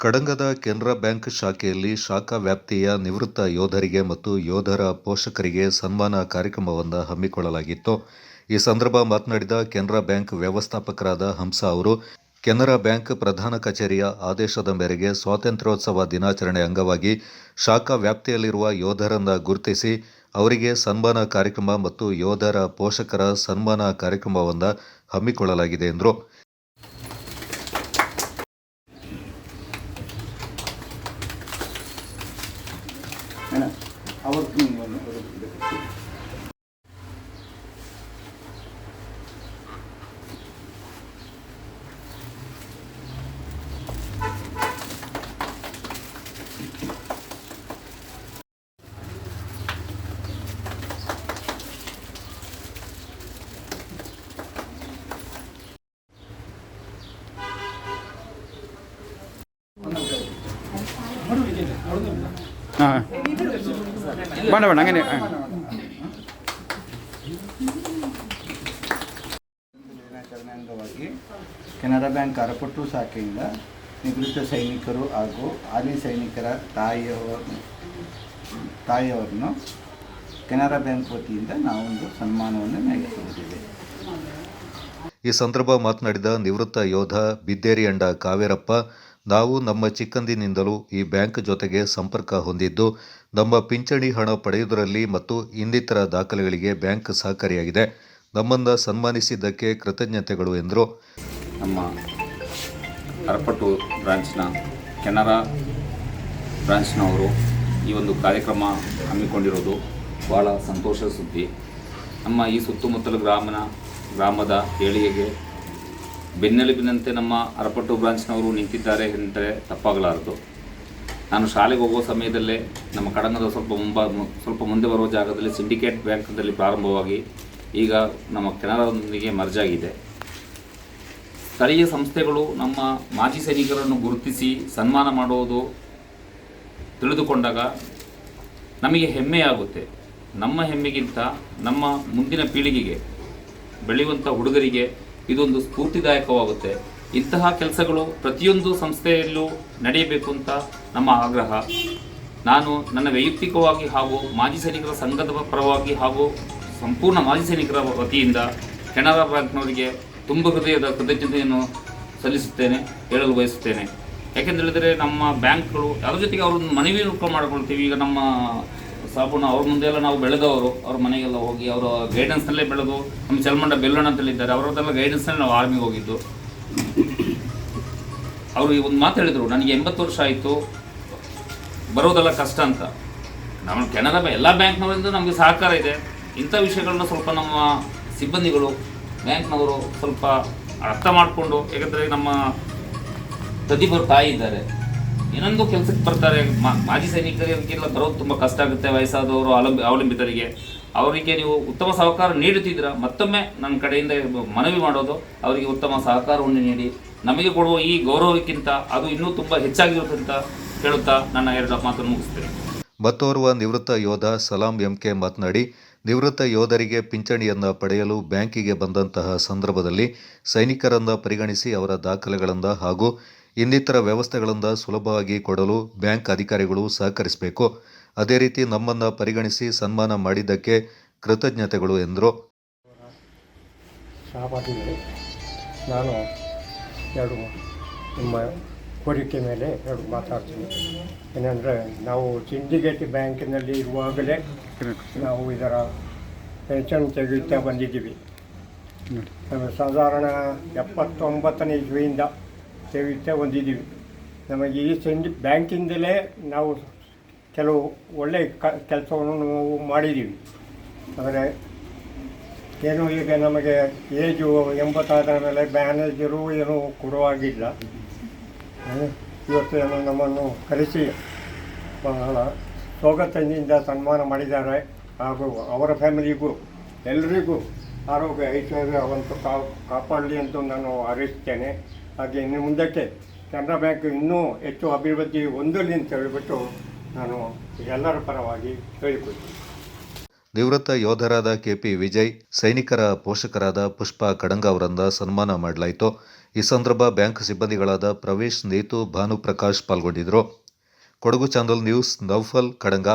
ಕಡಂಗದ Canara bank ಶಾಖೆಯಲ್ಲಿ ಶಾಖಾ ವ್ಯಾಪ್ತಿಯ ನಿವೃತ್ತ ಯೋಧರಿಗೆ ಮತ್ತು ಯೋಧರ ಪೋಷಕರಿಗೆ ಸನ್ಮಾನ ಕಾರ್ಯಕ್ರಮವನ್ನು ಹಮ್ಮಿಕೊಳ್ಳಲಾಗಿತ್ತು. ಈ ಸಂದರ್ಭ ಮಾತನಾಡಿದ ಕೆನರಾ ಬ್ಯಾಂಕ್ ವ್ಯವಸ್ಥಾಪಕರಾದ ಹಂಸ ಅವರು, ಕೆನರಾ ಬ್ಯಾಂಕ್ ಪ್ರಧಾನ ಕಚೇರಿಯ ಆದೇಶದ ಮೇರೆಗೆ ಸ್ವಾತಂತ್ರ್ಯೋತ್ಸವ ದಿನಾಚರಣೆ ಅಂಗವಾಗಿ ಶಾಖಾ ವ್ಯಾಪ್ತಿಯಲ್ಲಿರುವ ಯೋಧರನ್ನು ಗುರುತಿಸಿ ಅವರಿಗೆ ಸನ್ಮಾನ ಕಾರ್ಯಕ್ರಮ ಮತ್ತು ಯೋಧರ ಪೋಷಕರ ಸನ್ಮಾನ ಕಾರ್ಯಕ್ರಮವನ್ನು ಹಮ್ಮಿಕೊಳ್ಳಲಾಗಿದೆ ಎಂದರು. ಬೇಡ അങ്ങനെ ದಿನಾಚರಣೆ ಅಂಗವಾಗಿ ಕೆನರಾ ಬ್ಯಾಂಕ್ ಅರಪಟ್ಟು ಶಾಖೆಯಿಂದ ನಿವೃತ್ತ ಸೈನಿಕರು ಹಾಗೂ ಹಾಲಿ ಸೈನಿಕರ ತಾಯಿಯವರನ್ನು ಕೆನರಾ ಬ್ಯಾಂಕ್ ವತಿಯಿಂದ ನಾವೊಂದು ಸನ್ಮಾನವನ್ನು ನೀಡುತ್ತಿದ್ದೇವೆ. ಈ ಸಂದರ್ಭ ಮಾತನಾಡಿದ ನಿವೃತ್ತ ಯೋಧ ಬಿದ್ದೇರಿ ಅಂಡ ಕಾವೇರಪ್ಪ, ನಾವು ನಮ್ಮ ಚಿಕ್ಕಂದಿನಿಂದಲೂ ಈ ಬ್ಯಾಂಕ್ ಜೊತೆಗೆ ಸಂಪರ್ಕ ಹೊಂದಿದ್ದು ನಮ್ಮ ಪಿಂಚಣಿ ಹಣ ಪಡೆಯುವುದರಲ್ಲಿ ಮತ್ತು ಇನ್ನಿತರ ದಾಖಲೆಗಳಿಗೆ ಬ್ಯಾಂಕ್ ಸಹಕಾರಿಯಾಗಿದೆ. ನಮ್ಮನ್ನು ಸನ್ಮಾನಿಸಿದ್ದಕ್ಕೆ ಕೃತಜ್ಞತೆಗಳು ಎಂದರು. ನಮ್ಮ ಅರಪಟ್ಟು ಬ್ರಾಂಚ್ನ ಕೆನರಾ ಬ್ರಾಂಚ್ನವರು ಈ ಒಂದು ಕಾರ್ಯಕ್ರಮ ಹಮ್ಮಿಕೊಂಡಿರೋದು ಭಾಳ ಸಂತೋಷ ಸುದ್ದಿ. ನಮ್ಮ ಈ ಸುತ್ತಮುತ್ತಲ ಗ್ರಾಮದ ಏಳಿಗೆಗೆ ಬೆನ್ನೆಲುಬಿನಂತೆ ನಮ್ಮ ಅರಪಟ್ಟು ಬ್ರಾಂಚ್ನವರು ನಿಂತಿದ್ದಾರೆ ಎಂದರೆ ತಪ್ಪಾಗಲಾರದು. ನಾನು ಶಾಲೆಗೆ ಹೋಗುವ ಸಮಯದಲ್ಲೇ ನಮ್ಮ ಕಡಂಗದ ಸ್ವಲ್ಪ ಮುಂದೆ ಬರುವ ಜಾಗದಲ್ಲಿ ಸಿಂಡಿಕೇಟ್ ಬ್ಯಾಂಕ್ನಲ್ಲಿ ಪ್ರಾರಂಭವಾಗಿ ಈಗ ನಮ್ಮ ಕೆನರಾದೊಂದಿಗೆ ಮರ್ಜ್ ಆಗಿದೆ. ಸ್ಥಳೀಯ ಸಂಸ್ಥೆಗಳು ನಮ್ಮ ಮಾಜಿ ಸೈನಿಕರನ್ನು ಗುರುತಿಸಿ ಸನ್ಮಾನ ಮಾಡುವುದು ತಿಳಿದುಕೊಂಡಾಗ ನಮಗೆ ಹೆಮ್ಮೆಯಾಗುತ್ತೆ. ನಮ್ಮ ಹೆಮ್ಮೆಗಿಂತ ನಮ್ಮ ಮುಂದಿನ ಪೀಳಿಗೆಗೆ, ಬೆಳೆಯುವಂಥ ಹುಡುಗರಿಗೆ ಇದೊಂದು ಸ್ಫೂರ್ತಿದಾಯಕವಾಗುತ್ತೆ. ಇಂತಹ ಕೆಲಸಗಳು ಪ್ರತಿಯೊಂದು ಸಂಸ್ಥೆಯಲ್ಲೂ ನಡೆಯಬೇಕು ಅಂತ ನಮ್ಮ ಆಗ್ರಹ. ನಾನು ನನ್ನ ವೈಯಕ್ತಿಕವಾಗಿ ಹಾಗೂ ಮಾಜಿ ಸೈನಿಕರ ಸಂಘದ ಪರವಾಗಿ ಹಾಗೂ ಸಂಪೂರ್ಣ ಮಾಜಿ ಸೈನಿಕರ ವತಿಯಿಂದ ಕೆನರಾ ಬ್ಯಾಂಕ್ನವರಿಗೆ ತುಂಬ ಹೃದಯದ ಕೃತಜ್ಞತೆಯನ್ನು ಸಲ್ಲಿಸುತ್ತೇನೆ, ಹೇಳಲು ಬಯಸುತ್ತೇನೆ. ಯಾಕೆಂದೇಳಿದರೆ ನಮ್ಮ ಬ್ಯಾಂಕ್ಗಳು ಅದ್ರ ಜೊತೆಗೆ ಅವ್ರನ್ನ ಮನವಿ ಮಾಡ್ಕೊಳ್ತೀವಿ. ಈಗ ನಮ್ಮ ಸಾಬೂನ ಅವ್ರ ಮುಂದೆಲ್ಲ ನಾವು ಬೆಳೆದವರು, ಅವ್ರ ಮನೆಗೆಲ್ಲ ಹೋಗಿ ಅವರ ಗೈಡೆನ್ಸ್ನಲ್ಲೇ ಬೆಳೆದು, ನಮ್ಮ ಚಲ್ಮಂಡ ಬೆಲ್ಲಣ್ಣ ಅಂತೇಳಿದ್ದಾರೆ, ಅವರದ್ದೆಲ್ಲ ಗೈಡೆನ್ಸ್ನಲ್ಲಿ ನಾವು ಆರ್ಮಿಗೆ ಹೋಗಿದ್ದು. ಅವರು ಒಂದು ಮಾತು ಹೇಳಿದರು, ನನಗೆ 80 ವರ್ಷ ಆಯಿತು, ಬರೋದೆಲ್ಲ ಕಷ್ಟ ಅಂತ. ನಮ್ಮ ಕೆನರಾ ಎಲ್ಲ ಬ್ಯಾಂಕ್ನವರಿಂದ ನಮಗೆ ಸಹಕಾರ ಇದೆ. ಇಂಥ ವಿಷಯಗಳನ್ನ ಸ್ವಲ್ಪ ನಮ್ಮ ಸಿಬ್ಬಂದಿಗಳು, ಬ್ಯಾಂಕ್ನವರು ಸ್ವಲ್ಪ ಅರ್ಥ ಮಾಡಿಕೊಂಡು, ಯಾಕಂದರೆ ನಮ್ಮ ಪ್ರತಿಭರು ತಾಯಿ ಇದ್ದಾರೆ, ಇನ್ನೊಂದು ಕೆಲಸಕ್ಕೆ ಬರ್ತಾರೆ. ಮಾಜಿ ಸೈನಿಕರಿಗೆಲ್ಲ ಬರೋದು ತುಂಬ ಕಷ್ಟ ಆಗುತ್ತೆ. ವಯಸ್ಸಾದವರು, ಅವಲಂಬಿತರಿಗೆ ಅವರಿಗೆ ನೀವು ಉತ್ತಮ ಸಹಕಾರ ನೀಡುತ್ತಿದ್ದೀರಾ. ಮತ್ತೊಮ್ಮೆ ನನ್ನ ಕಡೆಯಿಂದ ಮನವಿ ಮಾಡೋದು, ಅವರಿಗೆ ಉತ್ತಮ ಸಹಕಾರವನ್ನು ನೀಡಿ ನಮಗೆ ಕೊಡುವ ಈ ಗೌರವಕ್ಕಿಂತ ಅದು ಇನ್ನೂ ತುಂಬ ಹೆಚ್ಚಾಗಿರುತ್ತೆ ಅಂತ ಹೇಳುತ್ತಾ ನನ್ನ 2 ಮಾತನ್ನು ಮುಗಿಸ್ತೇನೆ. ಮತ್ತೋರ್ವ ನಿವೃತ್ತ ಯೋಧ ಸಲಾಂ ಎಂಕೆ ಮಾತನಾಡಿ, ನಿವೃತ್ತ ಯೋಧರಿಗೆ ಪಿಂಚಣಿಯನ್ನು ಪಡೆಯಲು ಬ್ಯಾಂಕಿಗೆ ಬಂದಂತಹ ಸಂದರ್ಭದಲ್ಲಿ ಸೈನಿಕರನ್ನು ಪರಿಗಣಿಸಿ ಅವರ ದಾಖಲೆಗಳನ್ನು ಹಾಗೂ ಇನ್ನಿತರ ವ್ಯವಸ್ಥೆಗಳನ್ನು ಸುಲಭವಾಗಿ ಕೊಡಲು ಬ್ಯಾಂಕ್ ಅಧಿಕಾರಿಗಳು ಸಹಕರಿಸಬೇಕು. ಅದೇ ರೀತಿ ನಮ್ಮನ್ನು ಪರಿಗಣಿಸಿ ಸನ್ಮಾನ ಮಾಡಿದ್ದಕ್ಕೆ ಕೃತಜ್ಞತೆಗಳು ಎಂದರು. ನಾನು ನಿಮ್ಮ ಕೋರಿಕೆ ಮೇಲೆ ಮಾತಾಡ್ತೀನಿ. ಏನಂದರೆ, ನಾವು ಸಿಂಡಿಕೇಟ್ ಬ್ಯಾಂಕಿನಲ್ಲಿ ಇರುವಾಗಲೇ ನಾವು ಇದರ ಪೆನ್ಷನ್ ತೆಗೆಯುತ್ತಾ ಬಂದಿದ್ದೀವಿ. ಸಾಧಾರಣ 79ನೇ ಇಸ್ವಿಯಿಂದ ತೆಗೆಯುತ್ತಾ ಬಂದಿದ್ದೀವಿ. ನಮಗೆ ಈ ಬ್ಯಾಂಕಿಂದಲೇ ನಾವು ಕೆಲವು ಒಳ್ಳೆಯ ಕೆಲಸವನ್ನು ನಾವು ಮಾಡಿದ್ದೀವಿ. ಆದರೆ ಏನು ಈಗ ನಮಗೆ ಏಜು 80 ಆದ ಮೇಲೆ ಮ್ಯಾನೇಜರು ಏನೂ ಕೊಡುವಾಗಿಲ್ಲ. ಇವತ್ತು ಏನೋ ನಮ್ಮನ್ನು ಕರೆಸಿ ಬಹಳ ಸ್ವಾಗತದಿಂದ ಸನ್ಮಾನ ಮಾಡಿದ್ದಾರೆ. ಹಾಗೂ ಅವರ ಫ್ಯಾಮಿಲಿಗೂ ಎಲ್ಲರಿಗೂ ಆರೋಗ್ಯ ಐಶ್ವರ್ಯವಂತೂ ಕಾಪಾಡಲಿ ಅಂತ ನಾನು ಹಾರೈಸ್ತೇನೆ. ಹಾಗೆ ಇನ್ನು ಮುಂದಕ್ಕೆ ಕೆನರಾ ಬ್ಯಾಂಕ್ ಇನ್ನೂ ಹೆಚ್ಚು ಅಭಿವೃದ್ಧಿ ಹೊಂದಲಿ ಅಂತ ಹೇಳಿಬಿಟ್ಟು ನಾನು ಎಲ್ಲರ ಪರವಾಗಿ ಹೇಳಿಕೊಳ್ತೀನಿ. ನಿವೃತ್ತ ಯೋಧರಾದ ಕೆಪಿ ವಿಜಯ್, ಸೈನಿಕರ ಪೋಷಕರಾದ ಪುಷ್ಪಾ ಕಡಂಗ ಅವರನ್ನು ಸನ್ಮಾನ ಮಾಡಲಾಯಿತು. ಈ ಸಂದರ್ಭ ಬ್ಯಾಂಕ್ ಸಿಬ್ಬಂದಿಗಳಾದ ಪ್ರವೇಶ್, ನೇತು, ಭಾನುಪ್ರಕಾಶ್ ಪಾಲ್ಗೊಂಡಿದ್ದರು. Kodagu channel news, Noufal, Kadanga.